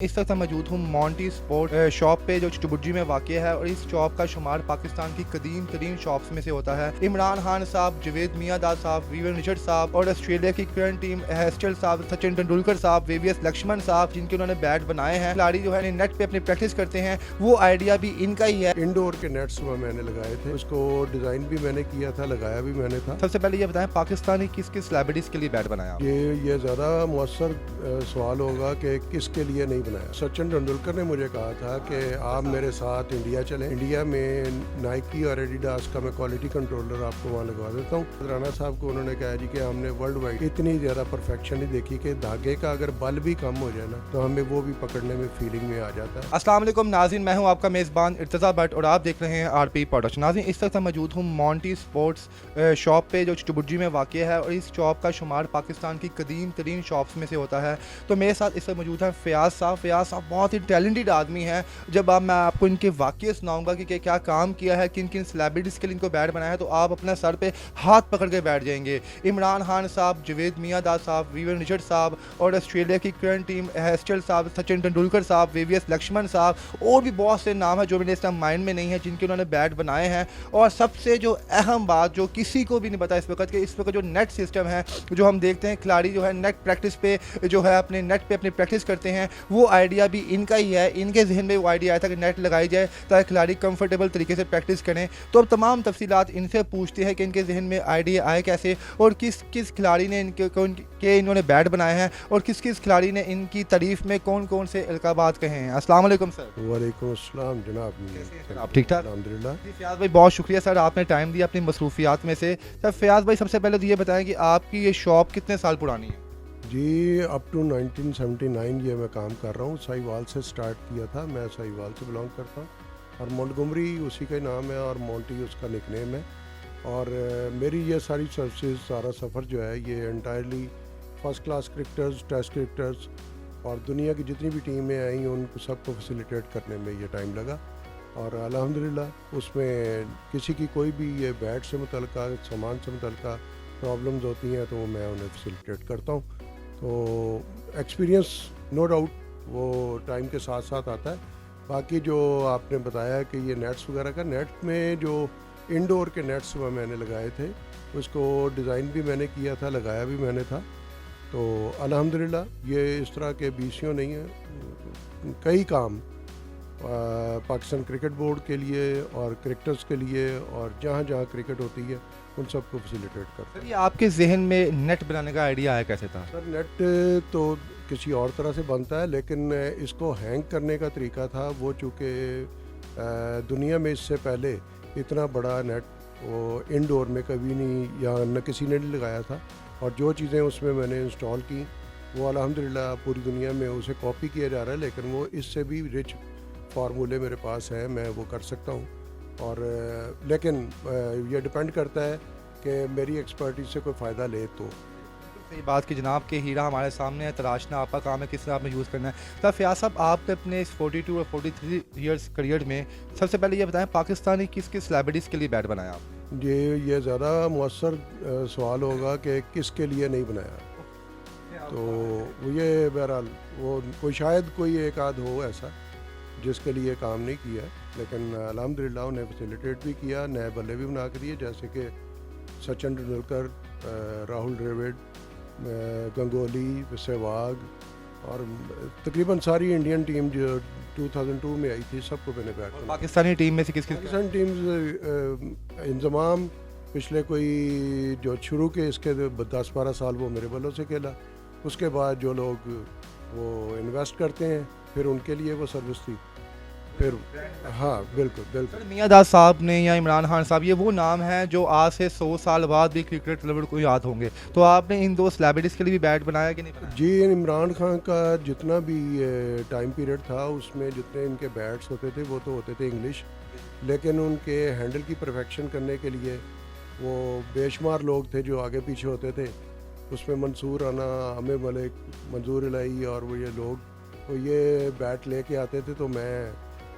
इस वक्त मैं मौजूद हूँ मॉन्टी स्पोर्ट शॉप पे जो चुटबुर्जी में वाक़ है और इस शॉप का शुमार पाकिस्तान की कदीम तरीन शॉप्स में से होता है। इमरान खान साहब, जवेद मियांदाद साहब, वीवन रिचर्ड साहब और ऑस्ट्रेलिया की करंट टीम हेस्टल साहब, सचिन तेंदुलकर साहब, वीवीएस लक्ष्मण साहब, जिनके उन्होंने बैट बनाए हैं। खिलाड़ी जो है नेट पे अपनी प्रैक्टिस करते हैं, वो आइडिया भी इनका ही है। इंडोर के नेट्स मैंने लगाए थे, उसको डिज़ाइन भी मैंने किया था, लगाया भी मैंने था। सबसे पहले ये बताएं, पाकिस्तानी किस किस सेलिब्रिटीज के लिए बैट बनाया? ये ज़्यादा मुअस्सर सवाल होगा कि किसके लिए नहीं बनाया। सचिन तेंदुलकर ने मुझे कहा था कि आप मेरे साथ इंडिया चलें, इंडिया में नाइकी और एडिडास का मैं क्वालिटी कंट्रोलर आपको वहाँ लगवा देता हूँ। राणा साहब को उन्होंने कहा जी कि हमने वर्ल्ड वाइड इतनी ज़्यादा परफेक्शन नहीं देखी कि धागे का अगर बल भी कम हो जाए ना तो हमें वो भी पकड़ने में फीलिंग में आ जाता है। अस्सलाम वालेकुम नाज़रीन, मैं हूं आपका मेज़बान इर्तज़ा भट्ट और आप देख रहे हैं आरपी प्रोडक्शन। नाज़रीन, इस वक्त मैं मौजूद हूं मॉन्टी स्पोर्ट्स शॉप पे जो चुटबुर्जी में वाक़ है और इस शॉप का शुमार पाकिस्तान की कदीम तरीन शॉप्स में से होता है। तो मेरे साथ इस वक्त मौजूद हैं फ़याज़ साहब बहुत ही टैलेंटेड आदमी हैं। जब मैं आपको इनके वाक़े सुनाऊँगा कि क्या काम किया है, किन किन सेलिब्रिटीज़ के लिए इनको बैट बनाया है, तो आप अपना सर पे हाथ पकड़ के बैठ जाएंगे। इमरान खान साहब, जवेद मियांदाद साहब, वीवन रिचर्ड साहब और ऑस्ट्रेलिया की करंट टीम हेस्टल साहब, सचिन तेंदुलकर साहब, वीवीएस लक्ष्मण साहब और भी बहुत से नाम हैं जो मेरे इस टाइम माइंड में नहीं है, जिनके उन्होंने बैट बनाए हैं। और सबसे जो अहम बात जो किसी को भी नहीं पता इस वक्त, कि इस वक्त जो नेट सिस्टम है, जो हम देखते हैं खिलाड़ी जो है नेट प्रैक्टिस पे जो है अपने नेट पे अपनी प्रैक्टिस करते हैं, वो आइडिया भी इनका ही है। इनके जहन में वो आइडिया आया था कि नेट लगाई जाए ताकि खिलाड़ी कंफर्टेबल तरीके से प्रैक्टिस करें। तो अब तमाम तफसीलात इनसे पूछते हैं कि इनके जहन में आइडिया आए कैसे और किस किस खिलाड़ी ने इन्होंने बैट बनाए हैं और किस किस खिलाड़ी ने इनकी तारीफ में कौन कौन से अलकाबात कहे हैं। अस्सलाम वालेकुम सर। वालेकुम अस्सलाम जनाब। आप ठीक ठाक? अल्हम्दुलिल्लाह। जी फ़याज़ भाई, बहुत शुक्रिया सर, आपने टाइम दिया अपनी मसरूफियात में से। सर फ़याज़ भाई, सबसे पहले तो ये बताएं कि आपकी ये शॉप कितने साल पुरानी है? जी अप टू 1979 ये मैं काम कर रहा हूँ। साहिवाल से स्टार्ट किया था, मैं साहिवाल से बिलोंग करता हूँ और मोंटगोमरी उसी का नाम है और मोंटी उसका निकनेम है। और मेरी ये सारी सर्विसेज, सारा सफ़र जो है ये entirely first class cricketers, test cricketers और दुनिया की जितनी भी टीमें आई उनको सबको फैसिलिटेट करने में ये टाइम लगा। और अल्हम्दुलिल्लाह उसमें किसी की कोई भी ये बैट से मुतल्लिका, सामान से मुतल्लिका प्रॉब्लम्स होती हैं तो मैं उन्हें फैसिलिटेट करता हूँ। तो एक्सपीरियंस नो डाउट वो टाइम के साथ साथ आता है। बाकी जो आपने बताया कि ये नेट्स वगैरह का, नेट में जो इंडोर के नेट्स मैंने लगाए थे, उसको डिज़ाइन भी मैंने किया था, लगाया भी मैंने था। तो अल्हम्दुलिल्लाह ये इस तरह के बीसियों नहीं है, कई काम पाकिस्तान क्रिकेट बोर्ड के लिए और क्रिकेटर्स के लिए और जहाँ जहाँ क्रिकेट होती है उन सबको फैसिलिटेट करता है। सर, ये आपके जहन में नेट बनाने का आइडिया आया कैसे था? सर नेट तो किसी और तरह से बनता है, लेकिन इसको हैंग करने का तरीका था वो, चूँकि दुनिया में इससे पहले इतना बड़ा नेट वो इंडोर में कभी नहीं या न किसी ने नहीं लगाया था। और जो चीज़ें उसमें मैंने इंस्टॉल की वो अल्हम्दुलिल्लाह पूरी दुनिया में उसे कॉपी किया जा रहा है, लेकिन वो इससे भी रिच फार्मूले मेरे पास है, मैं वो कर सकता हूँ। और लेकिन ये डिपेंड करता है कि मेरी एक्सपर्टीज से कोई फ़ायदा ले तो। सही बात कि जनाब के हीरा हमारे सामने है, तराशना आपका काम है, किस तरह आपने यूज़ करना है। तो फ़याज़ साहब, आपने अपने इस 42 और 43 ईयर्स करियर में सबसे पहले ये बताएं, पाकिस्तानी किस किस सेलिब्रिटीज़ के लिए बैट बनाया आपने? ये ज़्यादा मुअस्सर सवाल होगा कि किसके लिए नहीं बनाया। तो ये बहरहाल वो शायद कोई एक आध हो ऐसा जिसके लिए काम नहीं किया, लेकिन अल्हम्दुलिल्लाह उन्हें फैसिलिटेट भी किया, नए बल्ले भी बना के दिए, जैसे कि सचिन तेंदुलकर, राहुल द्रविड़, गंगोली, सहवाग और तकरीबन सारी इंडियन टीम जो 2002 में आई थी सबको मैंने बैट बनाया। पाकिस्तानी टीम में से किस किस? पाकिस्तान टीम्स इंजमाम पिछले कोई जो शुरू के इसके 10-12 साल वो मेरे बलों से खेला। उसके बाद जो लोग वो इन्वेस्ट करते हैं फिर उनके लिए वो सर्विस थी। फिर हाँ बिल्कुल बिल्कुल। सर, मियांदाद साहब ने या इमरान खान साहब, ये वो नाम हैं जो आज से 100 साल बाद भी क्रिकेट लवर को याद होंगे। तो आपने इन दो सेलिब्रिटीज़ के लिए भी बैट बनाया कि नहीं बनाया? जी इमरान खान का जितना भी टाइम पीरियड था उसमें जितने इनके बैट्स होते थे वो तो होते थे इंग्लिश, लेकिन उनके हैंडल की परफेक्शन करने के लिए वो बेशुमार लोग थे जो आगे पीछे होते थे। उसमें मंसूर राना, आमिर मलिक, मंजूर इलाही और वो ये लोग, तो ये बैट लेके आते थे तो मैं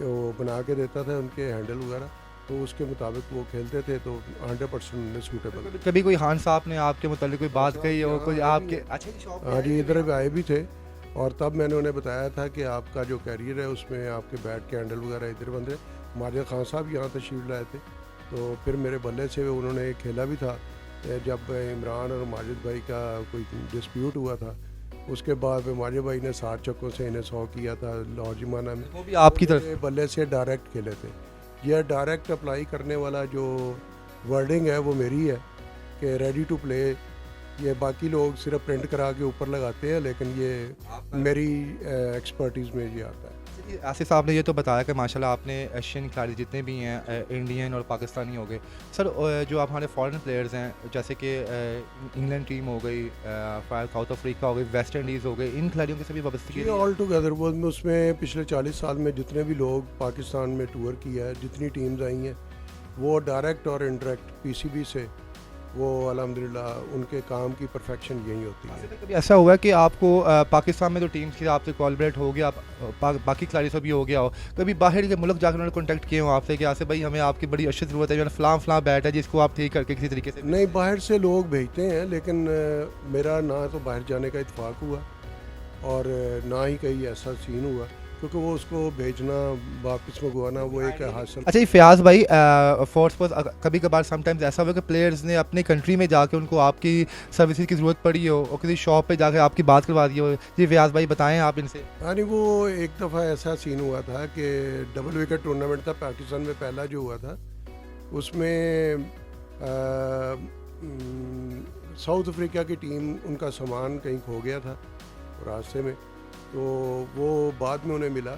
वो बना के देता था उनके हैंडल वगैरह, तो उसके मुताबिक वो खेलते थे, तो 100% उनमें सूटेबल। कभी कोई खान साहब ने आपके मुतालिक कोई बात कही हो, कोई आपके? अच्छा, हाँ जी, इधर आए भी थे और तब मैंने उन्हें बताया था कि आपका जो कैरियर है उसमें आपके बैट के हैंडल वगैरह इधर बंद है। माजिद खान साहब यहाँ तशरीफ लाए थे, तो फिर मेरे बल्ले से उन्होंने खेला भी था। जब इमरान और माजिद भाई का कोई डिस्प्यूट हुआ था, उसके बाद फिर माजिद भाई ने 7 छक्कों से इन्हें 100 किया था लाहौर जिमाना में। वो भी आपकी तरफ मेरे बल्ले से डायरेक्ट खेले थे। यह डायरेक्ट अप्लाई करने वाला जो वर्डिंग है वो मेरी है कि रेडी टू प्ले। ये बाकी लोग सिर्फ प्रिंट करा के ऊपर लगाते हैं, लेकिन ये मेरी एक्सपर्टीज़ में ये आता है। आसिफ साहब ने ये तो बताया कि माशाल्लाह आपने एशियन खिलाड़ी जितने भी हैं इंडियन और पाकिस्तानी हो गए सर, जो आप हमारे फॉरेन प्लेयर्स हैं जैसे कि इंग्लैंड टीम हो गई, साउथ अफ्रीका हो गई, वेस्ट इंडीज़ हो गई, इन खिलाड़ियों के सभी वाबस्तगी ऑल टुगेदर वो उसमें पिछले 40 साल में जितने भी लोग पाकिस्तान में टूर किया है, जितनी टीम्स आई हैं, वो डायरेक्ट और इनडायरेक्ट पीसीबी से वो अल्हम्दुलिल्लाह उनके काम की परफेक्शन यही होती है। कभी ऐसा हुआ कि आपको पाकिस्तान में तो टीम्स की आपसे कोलैबोरेट हो गया, बाकी खिलाड़ी से भी हो गया हो, कभी बाहर के मुल्क जाकर उन्होंने कॉन्टैक्ट किए हो आपसे कि आसिफ भाई हमें आपकी बड़ी अच्छी ज़रूरत है, फलां बैट है जिसको आप ठीक करके किसी तरीके से? नहीं, बाहर से लोग भेजते हैं, लेकिन मेरा ना तो बाहर जाने का इत्तेफाक हुआ और ना ही कहीं ऐसा सीन हुआ, क्योंकि वो उसको भेजना वापस मंगवाना वो एक हासिल। अच्छा, ये फयाज भाई फोर्स पर कभी कभार समटाइम्स ऐसा हुआ कि प्लेयर्स ने अपनी कंट्री में जाके उनको आपकी सर्विसेज की ज़रूरत पड़ी हो और किसी शॉप पे जाके आपकी बात करवा दी हो? जी फयाज भाई बताएं आप इनसे। हाँ नहीं, वो एक दफ़ा ऐसा सीन हुआ था कि डबल विकेट टूर्नामेंट था पाकिस्तान में, पहला जो हुआ था उसमें साउथ अफ्रीका की टीम, उनका सामान कहीं खो गया था रास्ते में, तो वो बाद में उन्हें मिला,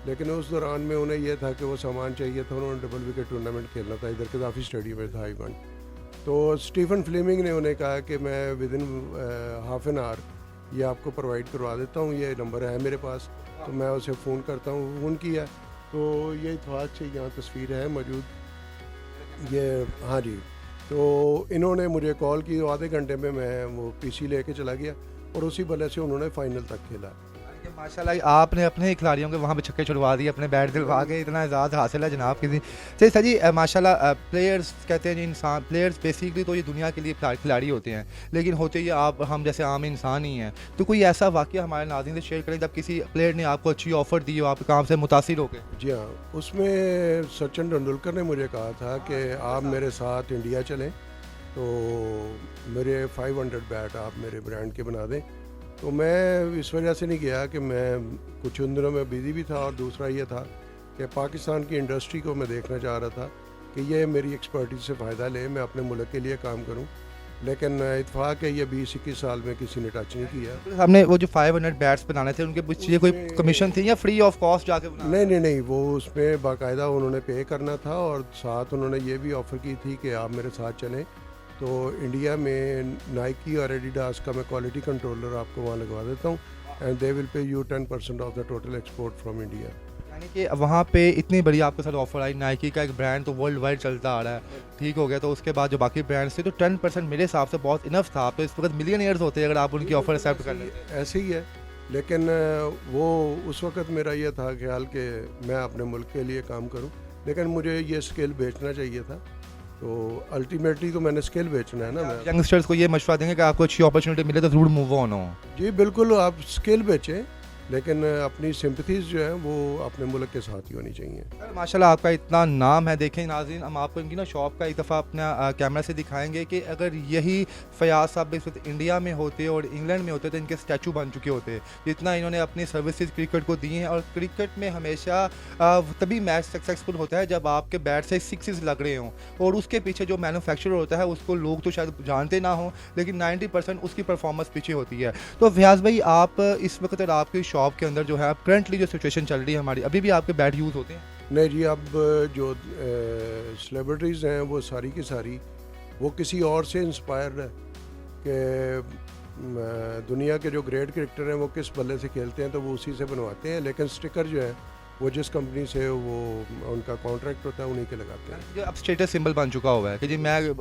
लेकिन उस दौरान में उन्हें यह था कि वो सामान चाहिए था, उन्होंने डबल विकेट टूर्नामेंट खेलना था, इधर कदाफी स्टेडियम में था इवेंट। तो स्टीफन फ्लेमिंग ने उन्हें कहा कि मैं with in half an hour ये आपको प्रोवाइड करवा देता हूँ, ये नंबर है मेरे पास, तो मैं उसे फ़ोन करता हूँ। फ़ोन किया तो ये इत्तेफाक से यहाँ तस्वीर है मौजूद, ये हाँ जी। तो इन्होंने मुझे कॉल की, आधे घंटे में मैं वो पीसी लेके चला गया और उसी बल्ले से उन्होंने फाइनल तक खेला। माशाल्लाह आपने अपने ही खिलाड़ियों के वहाँ पे छक्के छुड़वा दिए, अपने बैट दिलवा के, इतना एजाज़ हासिल है जनाब किसी से। सर जी माशाल्लाह प्लेयर्स कहते हैं जी, इंसान प्लेयर्स बेसिकली तो ये दुनिया के लिए खिलाड़ी होते हैं, लेकिन होते ये आप हम जैसे आम इंसान ही हैं। तो कोई ऐसा वाक़या हमारे नाज़रीन से शेयर करें जब किसी प्लेयर ने आपको अच्छी ऑफ़र दी हो, आपके काम से मुतासिर हो गए? जी हाँ, उसमें सचिन तेंदुलकर ने मुझे कहा था कि आप मेरे साथ इंडिया चलें, तो मेरे 500 बैट आप मेरे ब्रांड के बना दें। तो मैं इस वजह से नहीं गया कि मैं कुछ उन दिनों में बिज़ी भी था, और दूसरा ये था कि पाकिस्तान की इंडस्ट्री को मैं देखना चाह रहा था कि ये मेरी एक्सपर्टीज से फ़ायदा ले, मैं अपने मुल्क के लिए काम करूं। लेकिन इत्तेफाक है ये 20-21 साल में किसी ने टच नहीं किया। हमने वो जो 500 बैट्स बनाने थे उनके पीछे कोई कमीशन थी या फ्री ऑफ कॉस्ट जाके नहीं, वो उसमें बाकायदा उन्होंने पे करना था, और साथ उन्होंने ये भी ऑफ़र की थी कि आप मेरे साथ चलें, तो इंडिया में नाइकी और एडिडास का मैं क्वालिटी कंट्रोलर आपको वहाँ लगवा देता हूँ, and they will pay you 10% of the total export from India. यानी कि वहाँ पे इतनी बड़ी आपके साथ ऑफर आई, नाइकी का एक ब्रांड तो वर्ल्ड वाइड चलता आ रहा है, ठीक हो गया, तो उसके बाद जो बाकी ब्रांड्स थे तो 10% मेरे हिसाब से बहुत इनफ था। आप तो इस वक्त मिलियनियर्स होते हैं अगर आप उनकी ऑफर एक्सेप्ट कर लेते। ऐसे ही है, लेकिन वो उस वक्त मेरा ये था ख्याल कि मैं अपने मुल्क के लिए काम करूँ, लेकिन मुझे ये स्किल बेचना चाहिए था, तो अल्टीमेटली तो मैंने स्किल बेचना है ना। मैं यंगस्टर्स को ये मशवरा देंगे कि आपको अच्छी अपॉर्चुनिटी मिले तो ज़रूर मूव ऑन हो। जी बिल्कुल, आप स्किल बेचें, लेकिन अपनी सिंपथीज़ जो है वो अपने मुल्क के साथ ही होनी चाहिए। सर माशाल्लाह आपका इतना नाम है, देखें नाज़रीन, हम आपको इनकी ना शॉप का एक दफ़ा अपना कैमरा से दिखाएंगे कि अगर यही फयाज साहब इस वक्त इंडिया में होते और इंग्लैंड में होते तो इनके स्टैचू बन चुके होते। जितना इन्होंने अपनी सर्विसेज क्रिकेट को दी हैं, और क्रिकेट में हमेशा तभी मैच सक्सेसफुल होता है जब आपके बैट से सिक्सेस लग रहे हों, और उसके पीछे जो मैन्युफैक्चरर होता है उसको लोग तो शायद जानते ना हों, लेकिन 90% उसकी परफॉर्मेंस पीछे होती है। तो फयाज भाई आप इस वक्त और आपकी शॉप के अंदर जो है आप करंटली जो सिचुएशन चल रही है हमारी, अभी भी आपके बैट यूज़ होते हैं? नहीं जी, अब जो सेलिब्रिटीज़ हैं वो सारी की सारी वो किसी और से इंस्पायर है कि दुनिया के जो ग्रेट क्रिकेटर हैं वो किस बल्ले से खेलते हैं तो वो उसी से बनवाते हैं, लेकिन स्टिकर जो है वो जिस कंपनी से वो उनका कॉन्ट्रैक्ट होता है उन्हीं के लगाते हैं। जो अब स्टेटस सिंबल बन चुका हुआ है कि जी मैं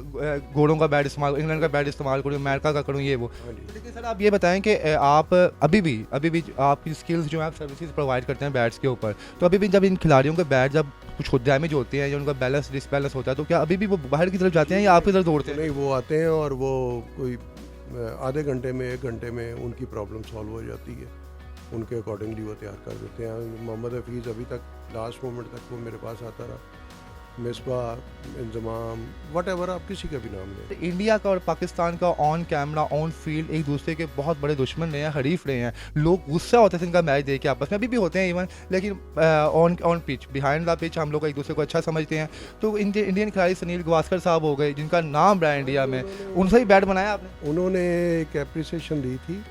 घोड़ों का बैट इस्तेमाल, इंग्लैंड का बैट इस्तेमाल करूँ, अमेरिका का करूँ, ये वो। लेकिन सर आप ये बताएं कि आप अभी भी आपकी स्किल्स जो है आप सर्विसेज प्रोवाइड करते हैं बैट्स के ऊपर, तो अभी भी जब इन खिलाड़ियों के बैट जब कुछ खुद डैमेज होते हैं या उनका बैलेंस डिसबैलेंस होता है, तो क्या अभी भी वो बाहर की तरफ जाते हैं या आपकी तरफ दौड़ते हैं? नहीं, वो आते हैं और वो कोई आधे घंटे में 1 घंटे में उनकी प्रॉब्लम सॉल्व हो जाती है। उनके अकॉर्डिंगली वो तैयार कर देते हैं। मोहम्मद हफीज़ अभी तक लास्ट मोमेंट तक वो मेरे पास आता रहा, मिसबाह, इंजमाम, वट आप किसी का भी नाम लें। इंडिया का और पाकिस्तान का ऑन कैमरा ऑन फील्ड एक दूसरे के बहुत बड़े दुश्मन रहे हैं, हरीफ रहे हैं। लोग गुस्सा होते थे इनका मैच देख के, आपस में अभी भी होते हैं इवन, लेकिन on pitch behind the pitch हम लोग एक दूसरे को अच्छा समझते हैं। तो इंडियन खिलाड़ी सुनील गावस्कर साहब हो गए, जिनका नाम रहा है इंडिया में, उनसे ही बैट बनाया आपने? उन्होंने एक एप्रिसिएशन दी थी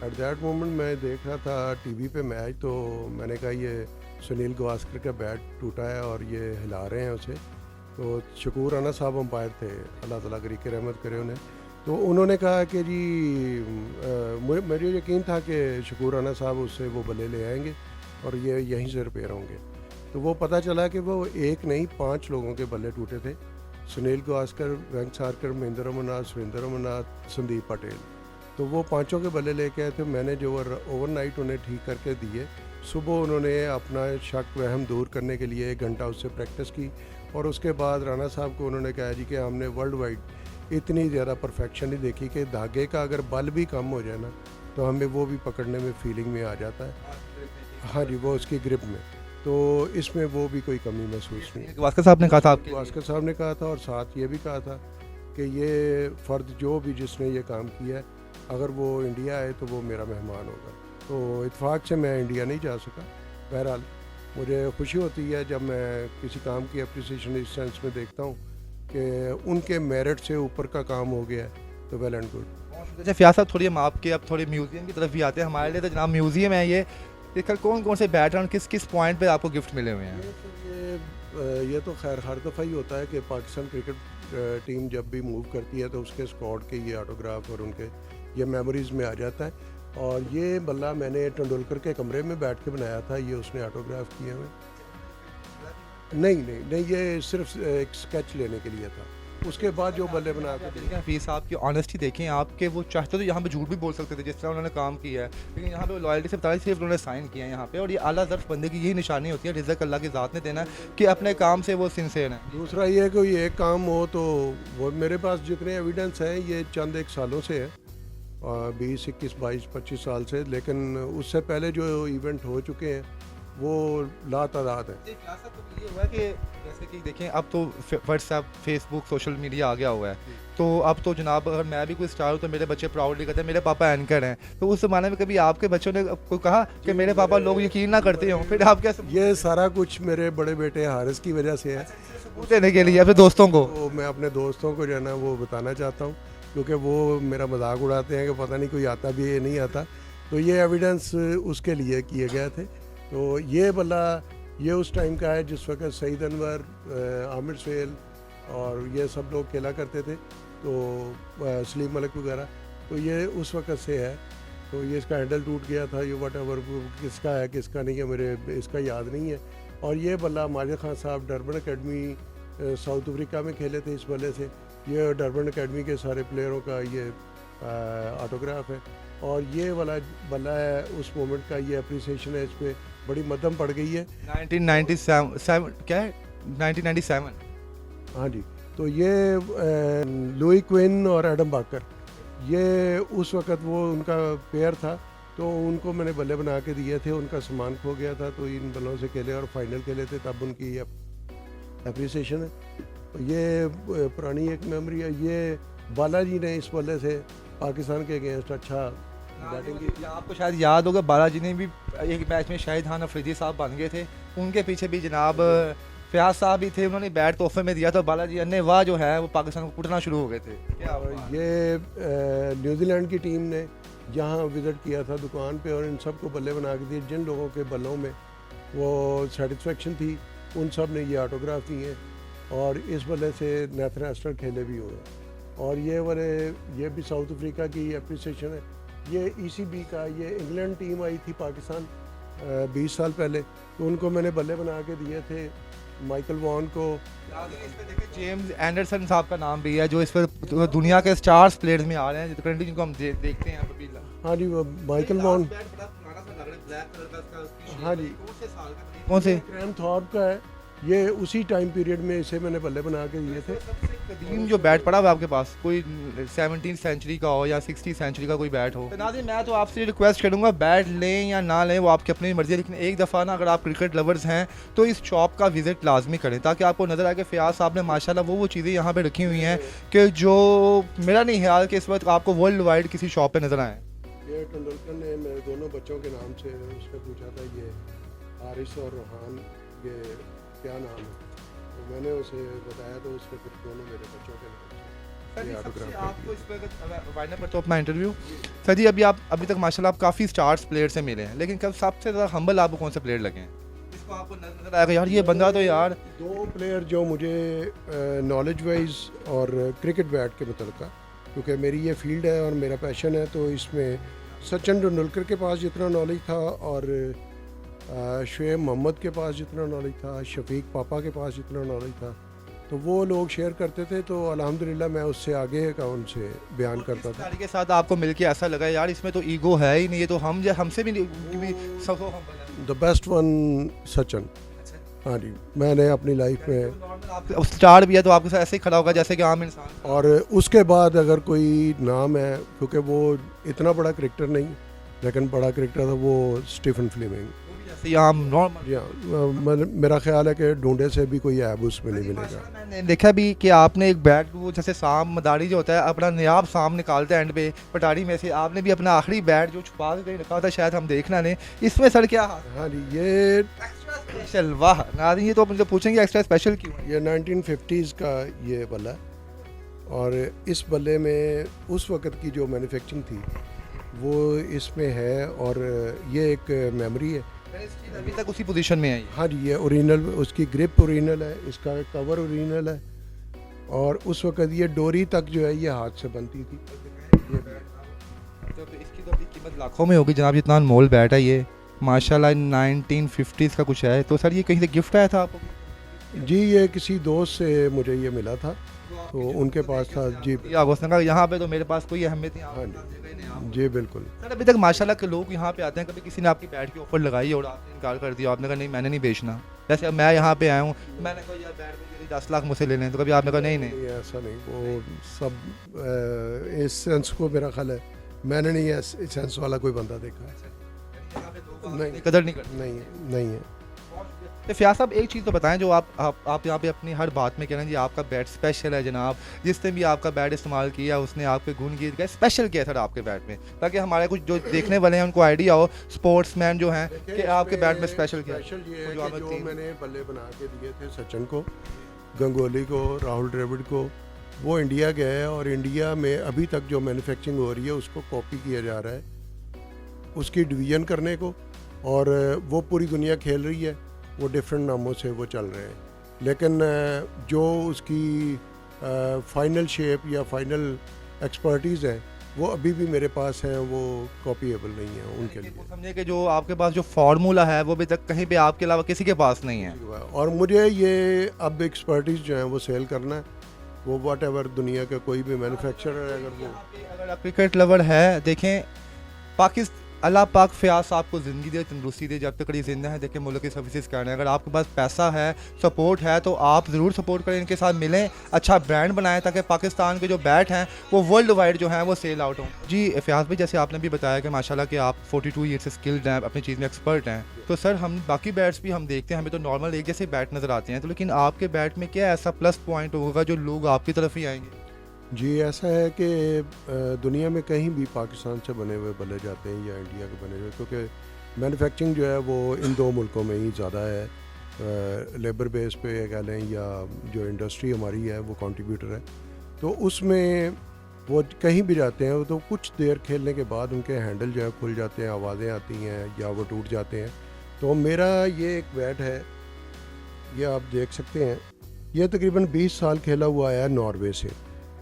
एट दैट मोमेंट। मैं देख रहा था टीवी पे मैच, तो मैंने कहा ये सुनील गावस्कर का बैट टूटा है और ये हिला रहे हैं उसे। तो शकूर राना साहब अंपायर थे, अल्लाह ताला की रहमत करे उन्हें। तो उन्होंने कहा कि जी मुझे यकीन था कि शकूर राना साहब उससे वो बल्ले ले आएंगे और ये यहीं से रिपेयर होंगे। तो वो पता चला कि वो एक नहीं 5 लोगों के बल्ले टूटे थे। सुनील गावस्कर, वेंक सारकर, महेंद्र अमरनाथ, सुरेंद्र अमरनाथ, संदीप पटेल। तो वो 5 के बल्ले लेके आए थे। मैंने जो ओवरनाइट उन्हें ठीक करके दिए। सुबह उन्होंने अपना शक वहम दूर करने के लिए 1 घंटा उससे प्रैक्टिस की और उसके बाद राणा साहब को उन्होंने कहा जी कि हमने वर्ल्ड वाइड इतनी ज़्यादा परफेक्शन नहीं देखी कि धागे का अगर बल भी कम हो जाए ना तो हमें वो भी पकड़ने में फीलिंग में आ जाता है। हाँ जी, वो उसकी ग्रिप में, तो इसमें वो भी कोई कमी महसूस नहीं। गावस्कर साहब ने कहा था आपके? गावस्कर साहब ने कहा था और साथ ये भी कहा था कि ये फ़र्द जो भी जिसने ये काम किया है, अगर वो इंडिया आए तो वो मेरा मेहमान होगा। तो इत्फाक से मैं इंडिया नहीं जा सका। बहरहाल मुझे खुशी होती है जब मैं किसी काम की अप्रिसिएशन इस सेंस में देखता हूँ कि उनके मेरिट से ऊपर का काम हो गया है, तो वेल एंड गुड। अच्छा फयाज साहब, थोड़ी हम आपके अब थोड़े म्यूज़ियम की तरफ भी आते हैं। हमारे लिए तो जनाब म्यूज़ियम है ये, देखकर कौन कौन से बैटर्न किस किस पॉइंट पे आपको गिफ्ट मिले हुए हैं? ये तो खैर हर दफ़ा ही होता है कि पाकिस्तान क्रिकेट टीम जब भी मूव करती है तो उसके स्क्वाड के ये ऑटोग्राफ और उनके ये मेमोरीज़ में आ जाता है। और ये बल्ला मैंने तेंदुलकर के कमरे में बैठ के बनाया था, ये उसने ऑटोग्राफ किए हुए। नहीं, ये सिर्फ एक स्केच लेने के लिए था। उसके बाद जो बल्ले बना के दिए। हफीज़ साहब की ऑनेस्टी देखें, आपके वो चाहते तो यहाँ पे झूठ भी बोल सकते थे जिस तरह उन्होंने काम किया है, लेकिन यहाँ पे लॉयल्टी से बताया, सिर्फ उन्होंने साइन किया है यहाँ पे। और ये आला ज़र्फ़ बंदे की यही निशानी होती है, रिज़्क़ अल्लाह की ज़ात ने देना है कि अपने काम से वो सिंसेर है। दूसरा ये है कि कोई एक काम हो तो वो मेरे पास जितने एविडेंस हैं ये चंद एक सालों से है, 20, 21, 22, 25 साल से, लेकिन उससे पहले जो इवेंट हो चुके हैं वो लातादाद है। ये हुआ कि जैसे कि देखें अब तो व्हाट्सएप, फेसबुक, सोशल मीडिया आ गया हुआ है, तो अब तो जनाब अगर मैं भी कोई स्टार हूँ तो मेरे बच्चे प्राउडली कहते हैं मेरे पापा एंकर हैं। तो उस ज़माने में कभी आपके बच्चों ने को कहा कि मेरे पापा लोग यकीन ना करते हों, फिर आप क्या ये सारा कुछ मेरे बड़े बेटे हारिस की वजह से है। सबूत देने के लिए अपने दोस्तों को? तो मैं अपने दोस्तों को जो है ना वो बताना चाहता हूँ, क्योंकि वो मेरा मजाक उड़ाते हैं कि पता नहीं कोई आता भी है नहीं आता। तो ये एविडेंस उसके लिए किए गए थे। तो ये बल्ला ये उस टाइम का है जिस वक्त सईद अनवर, आमिर सुहेल और ये सब लोग खेला करते थे, तो सलीम मलिक वगैरह। तो ये उस वक्त से है। तो ये इसका हैंडल टूट गया था, ये वट एवर किसका है किसका नहीं है मेरे इसका याद नहीं है। और ये बल्ला माजिद खान साहब डरबन अकेडमी साउथ अफ्रीका में खेले थे इस बल्ले से। ये डरबन अकेडमी के सारे प्लेयरों का ये ऑटोग्राफ है। और ये वाला बल्ला है उस मोमेंट का, ये अप्रिसिएशन है, इस पर बड़ी मध्यम पड़ गई है। 1997 क्या है? 1997। हाँ जी। तो ये लुई क्विन और एडम बाकर, ये उस वक़्त वो उनका पेयर था, तो उनको मैंने बल्ले बना के दिए थे। उनका सामान खो गया था तो इन बल्लों से खेले और फाइनल खेले थे, तब उनकी अप्रिसिएशन है। ये पुरानी एक मेमोरी है। ये बालाजी ने इस बल्ले से पाकिस्तान के अगेंस्ट अच्छा बैटिंग की। आपको शायद याद होगा बालाजी ने भी एक मैच में शाहिद खान अफरीदी साहब बन गए थे, उनके पीछे भी जनाब फयाज साहब भी थे, उन्होंने बैट तोहफे में दिया था। बालाजी अन्ने वाह जो है वो पाकिस्तान को कुटना शुरू हो गए थे। ये न्यूजीलैंड की टीम ने यहाँ विज़िट किया था दुकान पे और इन सब को बल्ले बना के दिए। जिन लोगों के बल्लों में वो सेटिस्फेक्शन थी उन सब ने ये ऑटोग्राफ दिए और इस बल्ले से नेथन एस्टर खेले भी हुए। और ये वाले ये भी साउथ अफ्रीका की अप्रिसिएशन है। ये ECB का, ये इंग्लैंड टीम आई थी पाकिस्तान 20 साल पहले, तो उनको मैंने बल्ले बना के दिए थे। माइकल वॉन को, जेम्स एंडरसन साहब का नाम भी है जो इस पर दुनिया के स्टार्स प्लेयर्स में आ रहे हैं करंटली, जिनको हम देखते हैं अभी। हाँ जी, वो माइकल वॉन। हाँ जी, कौन से? ग्रैम थॉर्प का है ये उसी टाइम पीरियड में इसे मैंने बल्ले बना के दिए थे। सबसे कदीम जो बैट पड़ा हुआ है आपके पास, कोई 17th सेंचुरी का हो या 60th सेंचुरी का कोई बैट हो? तो नाज़रीन, मैं तो आपसे रिक्वेस्ट करूंगा, बैट लें या ना लें वो आपकी अपनी मर्जी है, लेकिन एक दफ़ा ना अगर आप क्रिकेट लवर्स हैं तो इस शॉप का विज़िट लाजमी करें, ताकि आपको नज़र आए कि फ़याज़ साहब ने माशाल्लाह वो चीज़ें यहाँ पे रखी हुई हैं कि जो मेरा नहीं ख्याल कि इस वक्त आपको वर्ल्ड वाइड किसी शॉप पे नज़र आए। ये तेंदुलकर ने मेरे दोनों बच्चों के नाम से उसने पूछा था, ये हारिस और रोहान, ये क्या नाम है? तो मैंने उसे बताया तो उसने फिर दोनों मेरे बच्चों के नाम से ये ऑटोग्राफ कर आपको इस दिया। पर वाइंड पर तो अपना इंटरव्यू सर जी, अभी तक माशाल्लाह आप काफ़ी स्टार्स प्लेयर से मिले हैं, लेकिन कब सबसे ज़्यादा हम्बल आपको कौन से प्लेयर लगे हैं जिसको आपको नजर आएगा यार ये बंदा तो यार? दो प्लेयर जो मुझे नॉलेज वाइज और क्रिकेट बैट के मुतल्लिक़, क्योंकि मेरी ये फील्ड है और मेरा पैशन है, तो इसमें सचिन तेंदुलकर के पास जितना नॉलेज था और शुएब मोहम्मद के पास जितना नॉलेज था, शफीक पापा के पास जितना नॉलेज था, तो वो लोग शेयर करते थे, तो अल्हम्दुलिल्लाह मैं उससे आगे का उनसे बयान करता था। के साथ आपको मिलके ऐसा लगा यार इसमें तो ईगो है ही नहीं, ये तो हमसे भी नहीं सब humble है। The best one Sachin. हाँ जी, मैंने अपनी लाइफ में स्टार भी है तो आपके साथ ऐसे ही खड़ा होगा जैसे कि आम इंसान। और उसके बाद अगर कोई नाम है, क्योंकि वो इतना बड़ा क्रिकेटर नहीं लेकिन बड़ा क्रिकेटर था, वो स्टीफन फ्लेमिंग। जैसे आम नॉर्मल। जी हाँ, मेरा ख्याल है कि ढूंढे से भी कोई ऐब उसमें नहीं मिलेगा। मैंने देखा भी कि आपने एक बैट वो जैसे साम मदारी जो होता है अपना नायाब साम निकालते हैं एंड पे पटारी में से, आपने भी अपना आखिरी बैट जो छुपा के कहीं रखा होता है शायद हम देखना नहीं, इसमें सर क्या हाँ जी, ये स्पेशल? वाह नाज़रीन, ये तो मुझे पूछेंगे एक्स्ट्रा स्पेशल क्यों है? ये 1950s का ये बल्ला है, और इस बल्ले में उस वक़्त की जो मैन्युफैक्चरिंग थी वो इसमें है, और ये एक मेमोरी है। अभी तक उसी पोजीशन में है ये? हाँ जी, ये ओरिजिनल, उसकी ग्रिप ओरिजिनल है, इसका कवर ओरिजिनल है, और उस वक़्त ये डोरी तक जो है ये हाथ से बनती थी। ये तो इसकी तो अभी कीमत लाखों में होगी जनाब, जितना अनमोल बैट है ये माशाल्लाह। 1950s का कुछ है, तो सर ये कहीं से गिफ्ट आया था आपको? जी, ये किसी दोस्त से मुझे ये मिला था, तो उनके पास था जी। उसने कहा यहाँ पे तो मेरे पास कोई अहमियत नहीं। हाँ जी, बिल्कुल। सर अभी तक माशाल्लाह के लोग यहाँ पे आते हैं, कभी किसी ने आपकी बैट की ऑफर लगाई और आपने इनकार कर दिया, आपने कहा नहीं मैंने नहीं बेचना? जैसे अब मैं यहाँ पे आया हूँ, मैंने कहा यार बैट मुझे 10 लाख मुझसे ले लें, तो कभी आपने कहा नहीं नहीं? ऐसा नहीं, वो सब इस सेंस को मेरा ख्याल है मैंने नहीं है, इस सेंस वाला कोई बंदा देखा है। नहीं, कदर नहीं करते? नहीं है। तो फ़याज़ साहब एक चीज़ तो बताएं जो आप यहाँ पे अपनी हर बात में कह रहे हैं जी आपका बैट स्पेशल है जनाब, जिसने भी आपका बैट इस्तेमाल किया उसने आपके गुण गीत गए, स्पेशल क्या है सर आपके बैट में, ताकि हमारे कुछ जो देखने वाले हैं उनको आइडिया हो, स्पोर्ट्समैन जो हैं, कि आपके बैट में स्पेशल क्या है? स्पेशल ये है जो कि जो मैंने बल्ले बना के दिए थे सचिन को, गंगोली को, राहुल द्रविड़ को, वो इंडिया गए और इंडिया में अभी तक जो मैन्युफैक्चरिंग हो रही है उसको कॉपी किया जा रहा है, उसकी डिवीज़न करने को, और वो पूरी दुनिया खेल रही है, वो डिफरेंट नामों से वो चल रहे हैं, लेकिन जो उसकी फाइनल शेप या फाइनल एक्सपर्टीज़ है वो अभी भी मेरे पास है, वो कॉपीएबल नहीं है उनके लिए। समझे कि जो आपके पास जो फार्मूला है वो अभी तक कहीं पे आपके अलावा किसी के पास नहीं है, और मुझे ये अब एक्सपर्टीज़ जो है वो सेल करना है, वो वट एवर दुनिया का कोई भी मैन्युफैक्चरर है, अगर आप क्रिकेट लवर है, देखें पाकिस्तान, अल्लाह पाक फ़याज़ साहब को ज़िंदगी दे, तंदुरुस्ती दे, जब तक ये ज़िंदा है देखें मुल्क की सर्विसेज करना है। अगर आपके पास पैसा है, सपोर्ट है, तो आप ज़रूर सपोर्ट करें, इनके साथ मिलें, अच्छा ब्रांड बनाएं, ताकि पाकिस्तान के जो बैट हैं वो वर्ल्ड वाइड जो हैं वो सेल आउट हों। जी फ़याज़ भाई, जैसे आपने भी बताया कि माशाल्लाह कि आप 42 ईयर से स्किल्ड हैं, अपनी चीज़ में एक्सपर्ट हैं, तो सर हम बाकी बैट्स भी हम देखते हैं, हमें तो नॉर्मल एक जैसे बैट नज़र आते हैं, तो लेकिन आपके बैट में क्या ऐसा प्लस पॉइंट होगा जो लोग आपकी तरफ ही आएंगे? जी, ऐसा है कि दुनिया में कहीं भी पाकिस्तान से बने हुए बल्ले जाते हैं या इंडिया के बने हुए, क्योंकि मैन्युफैक्चरिंग जो है वो इन दो मुल्कों में ही ज़्यादा है, लेबर बेस पे कह लें या जो इंडस्ट्री हमारी है वो कंट्रीब्यूटर है, तो उसमें वो कहीं भी जाते हैं तो कुछ देर खेलने के बाद उनके हैंडल जो है खुल जाते हैं, आवाज़ें आती हैं या वो टूट जाते हैं। तो मेरा ये एक बैट है, ये आप देख सकते हैं, ये तकरीबन 20 साल खेला हुआ है नॉर्वे से।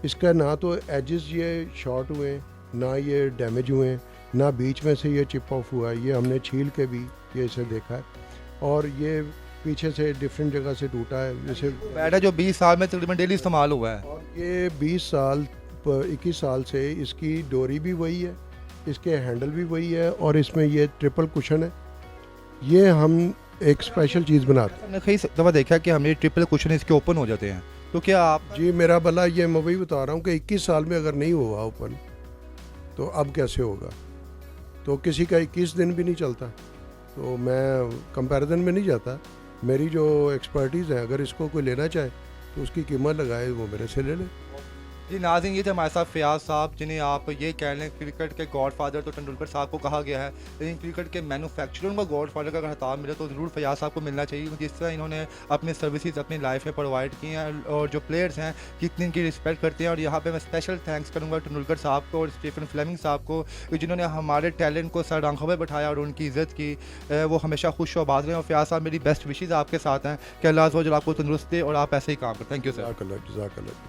इसका ना तो एजेस ये शॉर्ट हुए, ना ये डैमेज हुए, ना बीच में से ये चिप ऑफ हुआ है, ये हमने छील के भी ये इसे देखा है, और ये पीछे से डिफरेंट जगह से टूटा है। जैसे बैट है जो 20 साल में तकरीबन डेली इस्तेमाल हुआ है, और ये 20 साल 21 साल से इसकी डोरी भी वही है, इसके हैंडल भी वही है, और इसमें ये ट्रिपल कुशन है। ये हम एक स्पेशल चीज़ बनाते हमने कई दफ़ा देखा कि हमें ट्रिपल कुशन इसके ओपन हो जाते हैं, तो क्या आप हैं। जी मेरा भला ये मैं वही बता रहा हूँ कि 21 साल में अगर नहीं हुआ ओपन तो अब कैसे होगा। तो किसी का 21 दिन भी नहीं चलता, तो मैं कंपैरिजन में नहीं जाता। मेरी जो एक्सपर्टीज़ है, अगर इसको कोई लेना चाहे तो उसकी कीमत लगाए, वो मेरे से ले ले। जी नाज़रीन, ये थे हमारे साथ फ़याज़ साहब, जिन्हें आप ये कह लें क्रिकेट के गॉडफ़ादर तो तेंदुलकर साहब को कहा गया है, लेकिन क्रिकेट के मैन्युफैक्चरर उनको गॉडफ़ादर का अगर खिताब मिले तो ज़रूर फ़याज़ साहब को मिलना चाहिए, क्योंकि जिस तरह इन्होंने अपनी सर्विसेज अपनी लाइफ में प्रोवाइड की हैं और जो प्लेयर्स हैं कितनी इनकी रिस्पेक्ट करते हैं। और यहाँ पे मैं स्पेशल थैंक्स करूँगा तेंदुलकर साहब को और स्टीफन फ्लेमिंग साहब को, कि जिन्होंने हमारे टैलेंट को सर आंखों में बैठाया और उनकी इज़्ज़त की। वो हमेशा खुश और आबाद रहें। और फ़याज़ साहब, मेरी बेस्ट विशेज़ आपके साथ हैं कि अल्लाह अज़्ज़ व जल आपको तंदुरुस्त दे और आप ऐसे ही काम करें। Thank you sir. जज़ाकल्लाह जज़ाकल्लाह।